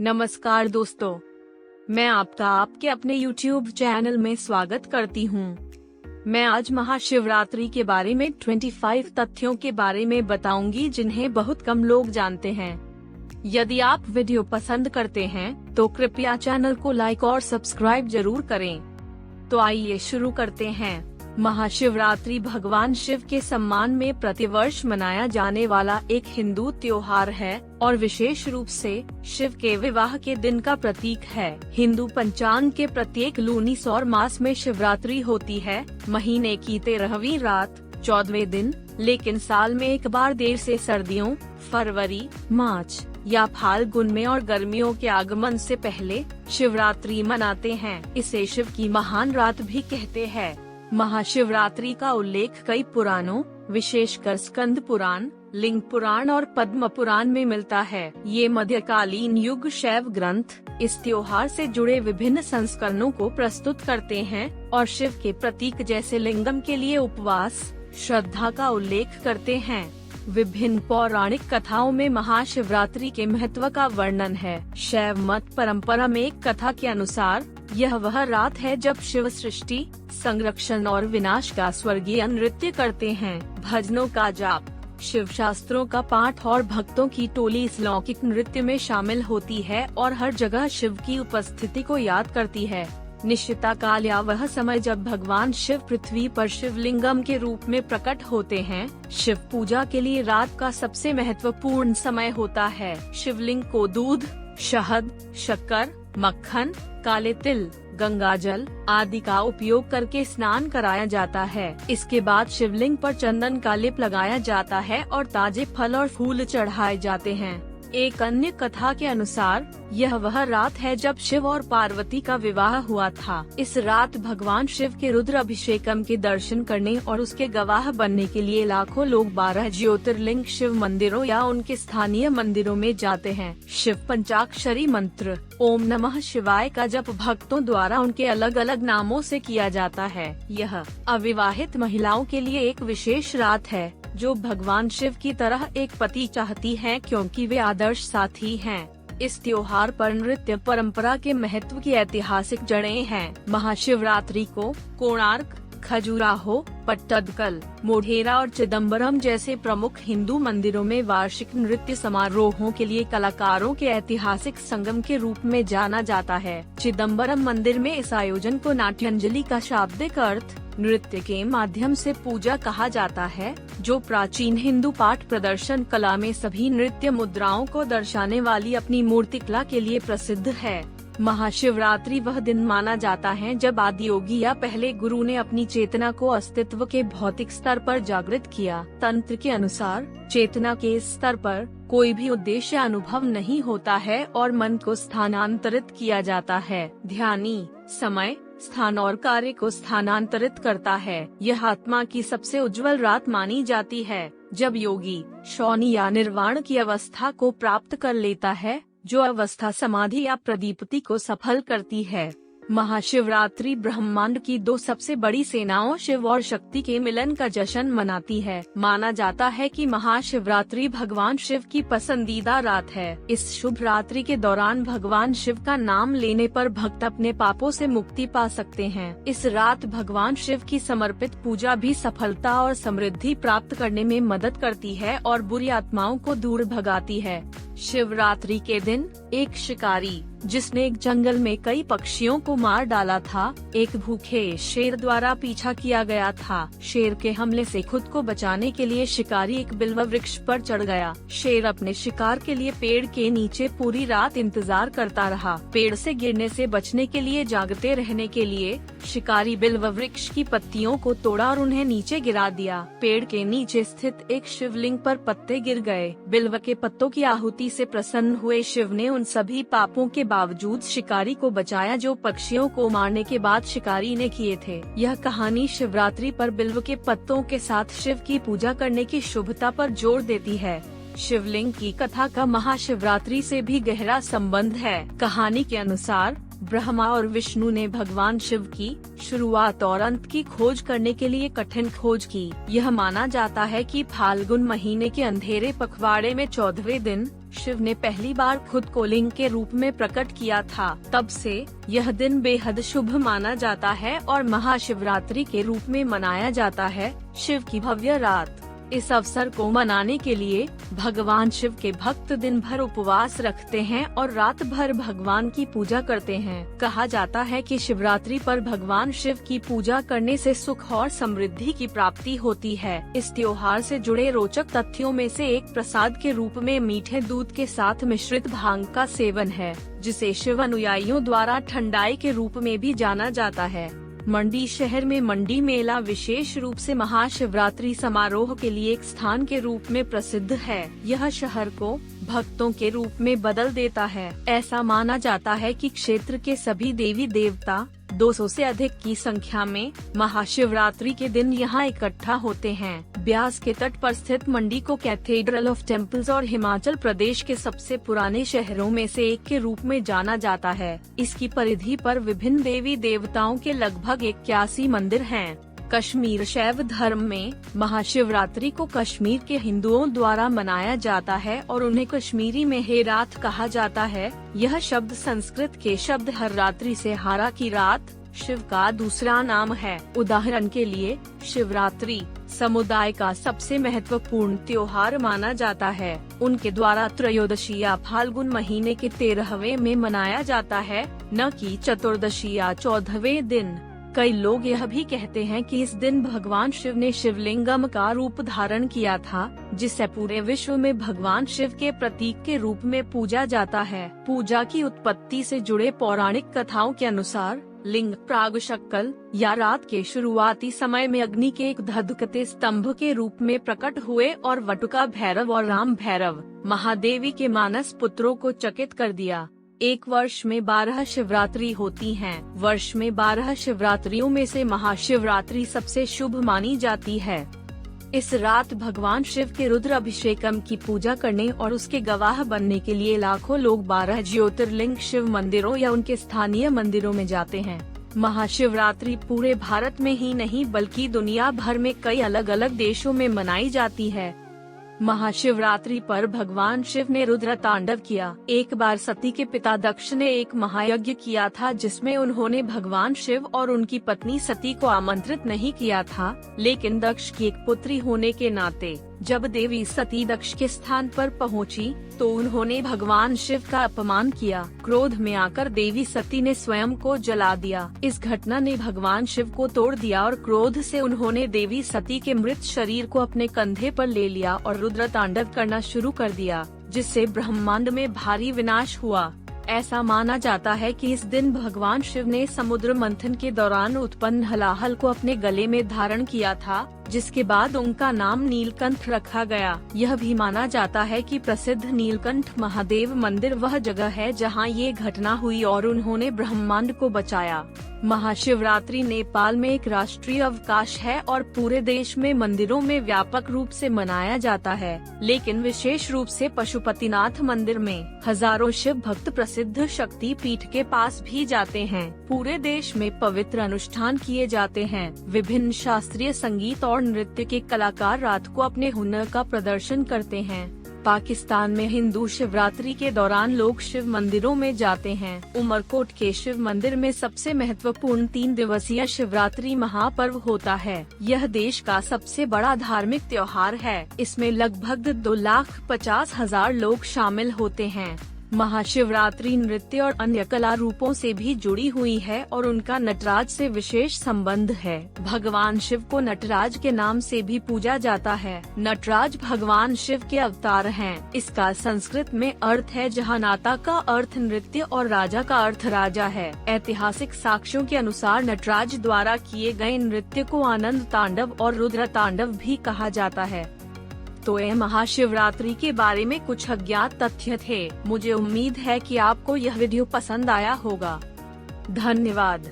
नमस्कार दोस्तों, मैं आपका आपके अपने YouTube चैनल में स्वागत करती हूँ। मैं आज महाशिवरात्रि के बारे में 25 तथ्यों के बारे में बताऊंगी जिन्हें बहुत कम लोग जानते हैं। यदि आप वीडियो पसंद करते हैं तो कृपया चैनल को लाइक और सब्सक्राइब जरूर करें। तो आइए शुरू करते हैं। महाशिवरात्रि भगवान शिव के सम्मान में प्रतिवर्ष मनाया जाने वाला एक हिंदू त्योहार है और विशेष रूप से शिव के विवाह के दिन का प्रतीक है। हिंदू पंचांग के प्रत्येक लूनी सौर मास में शिवरात्रि होती है, महीने की 13वीं रात 14वें दिन, लेकिन साल में एक बार देर से सर्दियों फरवरी, मार्च या फाल्गुन में और गर्मियों के आगमन से पहले शिवरात्रि मनाते हैं। इसे शिव की महान रात भी कहते हैं। महाशिवरात्रि का उल्लेख कई पुराणों, विशेषकर स्कंद पुराण, लिंग पुराण और पद्म पुराण में मिलता है। ये मध्यकालीन युग शैव ग्रंथ इस त्योहार से जुड़े विभिन्न संस्करणों को प्रस्तुत करते हैं और शिव के प्रतीक जैसे लिंगम के लिए उपवास, श्रद्धा का उल्लेख करते हैं। विभिन्न पौराणिक कथाओं में महाशिवरात्रि के महत्व का वर्णन है। शैव मत परंपरा में एक कथा के अनुसार यह वह रात है जब शिव सृष्टि, संरक्षण और विनाश का स्वर्गीय नृत्य करते हैं। भजनों का जाप, शिव शास्त्रों का पाठ और भक्तों की टोली इस लौकिक नृत्य में शामिल होती है और हर जगह शिव की उपस्थिति को याद करती है। निश्चिता काल या वह समय जब भगवान शिव पृथ्वी पर शिवलिंगम के रूप में प्रकट होते हैं, शिव पूजा के लिए रात का सबसे महत्वपूर्ण समय होता है। शिवलिंग को दूध, शहद, शक्कर, मक्खन, काले तिल, गंगाजल आदि का उपयोग करके स्नान कराया जाता है। इसके बाद शिवलिंग पर चंदन का लेप लगाया जाता है और ताजे फल और फूल चढ़ाए जाते हैं। एक अन्य कथा के अनुसार यह वह रात है जब शिव और पार्वती का विवाह हुआ था। इस रात भगवान शिव के रुद्र अभिषेकम के दर्शन करने और उसके गवाह बनने के लिए लाखों लोग 12 ज्योतिर्लिंग शिव मंदिरों या उनके स्थानीय मंदिरों में जाते हैं। शिव पंचाक्षरी मंत्र ओम नमः शिवाय का जप भक्तों द्वारा उनके अलग अलग नामों से किया जाता है। यह अविवाहित महिलाओं के लिए एक विशेष रात है जो भगवान शिव की तरह एक पति चाहती हैं क्योंकि वे आदर्श साथी हैं। इस त्योहार पर नृत्य परंपरा के महत्व की ऐतिहासिक जड़ें हैं। महाशिवरात्रि को कोणार्क, खजुराहो, पट्टदकल, मोढेरा और चिदम्बरम जैसे प्रमुख हिंदू मंदिरों में वार्षिक नृत्य समारोहों के लिए कलाकारों के ऐतिहासिक संगम के रूप में जाना जाता है। चिदम्बरम मंदिर में इस आयोजन को नाट्यांजलि का शाब्दिक अर्थ नृत्य के माध्यम से पूजा कहा जाता है, जो प्राचीन हिंदू पाठ प्रदर्शन कला में सभी नृत्य मुद्राओं को दर्शाने वाली अपनी मूर्तिकला के लिए प्रसिद्ध है। महाशिवरात्रि वह दिन माना जाता है जब आदियोगी या पहले गुरु ने अपनी चेतना को अस्तित्व के भौतिक स्तर पर जागृत किया। तंत्र के अनुसार चेतना के इस स्तर पर कोई भी उद्देश्य अनुभव नहीं होता है और मन को स्थानांतरित किया जाता है। ध्यानी समय, स्थान और कार्य को स्थानांतरित करता है। यह आत्मा की सबसे उज्जवल रात मानी जाती है जब योगी शौनी या निर्वाण की अवस्था को प्राप्त कर लेता है, जो अवस्था समाधि या प्रदीप्ति को सफल करती है। महाशिवरात्रि ब्रह्मांड की दो सबसे बड़ी सेनाओं शिव और शक्ति के मिलन का जश्न मनाती है। माना जाता है कि महाशिवरात्रि भगवान शिव की पसंदीदा रात है। इस शुभ रात्रि के दौरान भगवान शिव का नाम लेने पर भक्त अपने पापों से मुक्ति पा सकते हैं। इस रात भगवान शिव की समर्पित पूजा भी सफलता और समृद्धि प्राप्त करने में मदद करती है और बुरी आत्माओं को दूर भगाती है। शिवरात्रि के दिन एक शिकारी जिसने एक जंगल में कई पक्षियों को मार डाला था, एक भूखे शेर द्वारा पीछा किया गया था। शेर के हमले से खुद को बचाने के लिए शिकारी एक बिल्व वृक्ष पर चढ़ गया। शेर अपने शिकार के लिए पेड़ के नीचे पूरी रात इंतजार करता रहा। पेड़ से गिरने से बचने के लिए जागते रहने के लिए शिकारी बिल्व वृक्ष की पत्तियों को तोड़ा और उन्हें नीचे गिरा दिया। पेड़ के नीचे स्थित एक शिवलिंग पर पत्ते गिर गए। बिल्व के पत्तों की आहुति से प्रसन्न हुए शिव ने उन सभी पापों के बावजूद शिकारी को बचाया जो पक्षियों को मारने के बाद शिकारी ने किए थे। यह कहानी शिवरात्रि पर बिल्व के पत्तों के साथ शिव की पूजा करने की शुभता पर जोर देती है। शिवलिंग की कथा का महाशिवरात्रि से भी गहरा संबंध है। कहानी के अनुसार ब्रह्मा और विष्णु ने भगवान शिव की शुरुआत और अंत की खोज करने के लिए कठिन खोज की। यह माना जाता है कि फाल्गुन महीने के अंधेरे पखवाड़े में 14वें दिन शिव ने पहली बार खुद को लिंग के रूप में प्रकट किया था। तब से यह दिन बेहद शुभ माना जाता है और महाशिवरात्रि के रूप में मनाया जाता है। शिव की भव्य रात। इस अवसर को मनाने के लिए भगवान शिव के भक्त दिन भर उपवास रखते हैं और रात भर भगवान की पूजा करते हैं। कहा जाता है कि शिवरात्रि पर भगवान शिव की पूजा करने से सुख और समृद्धि की प्राप्ति होती है। इस त्योहार से जुड़े रोचक तथ्यों में से एक प्रसाद के रूप में मीठे दूध के साथ मिश्रित भांग का सेवन है, जिसे शिव अनुयायियों द्वारा ठंडाई के रूप में भी जाना जाता है। मंडी शहर में मंडी मेला विशेष रूप से महाशिवरात्रि समारोह के लिए एक स्थान के रूप में प्रसिद्ध है। यह शहर को भक्तों के रूप में बदल देता है। ऐसा माना जाता है कि क्षेत्र के सभी देवी देवता 200 से अधिक की संख्या में महाशिवरात्रि के दिन यहाँ इकट्ठा होते हैं। ब्यास के तट पर स्थित मंडी को कैथेड्रल ऑफ टेम्पल्स और हिमाचल प्रदेश के सबसे पुराने शहरों में से एक के रूप में जाना जाता है। इसकी परिधि पर विभिन्न देवी देवताओं के लगभग 81 मंदिर हैं। कश्मीर शैव धर्म में महाशिवरात्रि को कश्मीर के हिंदुओं द्वारा मनाया जाता है और उन्हें कश्मीरी में हेरात कहा जाता है। यह शब्द संस्कृत के शब्द हर रात्रि से हारा की रात शिव का दूसरा नाम है। उदाहरण के लिए शिवरात्रि समुदाय का सबसे महत्वपूर्ण त्योहार माना जाता है। उनके द्वारा त्रयोदशी या फाल्गुन महीने के 13वें में मनाया जाता है, न कि चतुर्दशी या 14वें दिन। कई लोग यह भी कहते हैं कि इस दिन भगवान शिव ने शिवलिंगम का रूप धारण किया था, जिसे पूरे विश्व में भगवान शिव के प्रतीक के रूप में पूजा जाता है। पूजा की उत्पत्ति से जुड़े पौराणिक कथाओं के अनुसार लिंग प्रागशक्कल या रात के शुरुआती समय में अग्नि के एक धधकते स्तंभ के रूप में प्रकट हुए और वटुका भैरव और राम भैरव महादेवी के मानस पुत्रों को चकित कर दिया। एक वर्ष में 12 शिवरात्रि होती हैं। वर्ष में 12 शिवरात्रियों में से महाशिवरात्रि सबसे शुभ मानी जाती है। इस रात भगवान शिव के रुद्र अभिषेकम की पूजा करने और उसके गवाह बनने के लिए लाखों लोग 12 ज्योतिर्लिंग शिव मंदिरों या उनके स्थानीय मंदिरों में जाते हैं। महाशिवरात्रि पूरे भारत में ही नहीं बल्कि दुनिया भर में कई अलग अलग देशों में मनाई जाती है। महाशिवरात्रि पर भगवान शिव ने रुद्र तांडव किया। एक बार सती के पिता दक्ष ने एक महायज्ञ किया था, जिसमें उन्होंने भगवान शिव और उनकी पत्नी सती को आमंत्रित नहीं किया था, लेकिन दक्ष की एक पुत्री होने के नाते जब देवी सती दक्ष के स्थान पर पहुंची, तो उन्होंने भगवान शिव का अपमान किया। क्रोध में आकर देवी सती ने स्वयं को जला दिया। इस घटना ने भगवान शिव को तोड़ दिया और क्रोध से उन्होंने देवी सती के मृत शरीर को अपने कंधे पर ले लिया और रुद्र तांडव करना शुरू कर दिया, जिससे ब्रह्मांड में भारी विनाश हुआ। ऐसा माना जाता है कि इस दिन भगवान शिव ने समुद्र मंथन के दौरान उत्पन्न हलाहल को अपने गले में धारण किया था, जिसके बाद उनका नाम नीलकंठ रखा गया। यह भी माना जाता है कि प्रसिद्ध नीलकंठ महादेव मंदिर वह जगह है जहां ये घटना हुई और उन्होंने ब्रह्मांड को बचाया। महाशिवरात्रि नेपाल में एक राष्ट्रीय अवकाश है और पूरे देश में मंदिरों में व्यापक रूप से मनाया जाता है, लेकिन विशेष रूप से पशुपतिनाथ मंदिर में हजारों शिव भक्त प्रसिद्ध शक्ति पीठ के पास भी जाते हैं। पूरे देश में पवित्र अनुष्ठान किए जाते हैं। विभिन्न शास्त्रीय संगीत और नृत्य के कलाकार रात को अपने हुनर का प्रदर्शन करते हैं। पाकिस्तान में हिंदू शिवरात्रि के दौरान लोग शिव मंदिरों में जाते हैं। उमरकोट के शिव मंदिर में सबसे महत्वपूर्ण 3 दिवसीय शिवरात्रि महापर्व होता है। यह देश का सबसे बड़ा धार्मिक त्योहार है। इसमें लगभग 2,50,000 लोग शामिल होते हैं। महाशिवरात्रि नृत्य और अन्य कला रूपों से भी जुड़ी हुई है और उनका नटराज से विशेष संबंध है। भगवान शिव को नटराज के नाम से भी पूजा जाता है। नटराज भगवान शिव के अवतार हैं। इसका संस्कृत में अर्थ है जहाँ नाता का अर्थ नृत्य और राजा का अर्थ राजा है। ऐतिहासिक साक्ष्यों के अनुसार नटराज द्वारा किए गए नृत्य को आनंद तांडव और रुद्र तांडव भी कहा जाता है। तो ये महाशिवरात्रि के बारे में कुछ अज्ञात तथ्य थे। मुझे उम्मीद है कि आपको यह वीडियो पसंद आया होगा। धन्यवाद।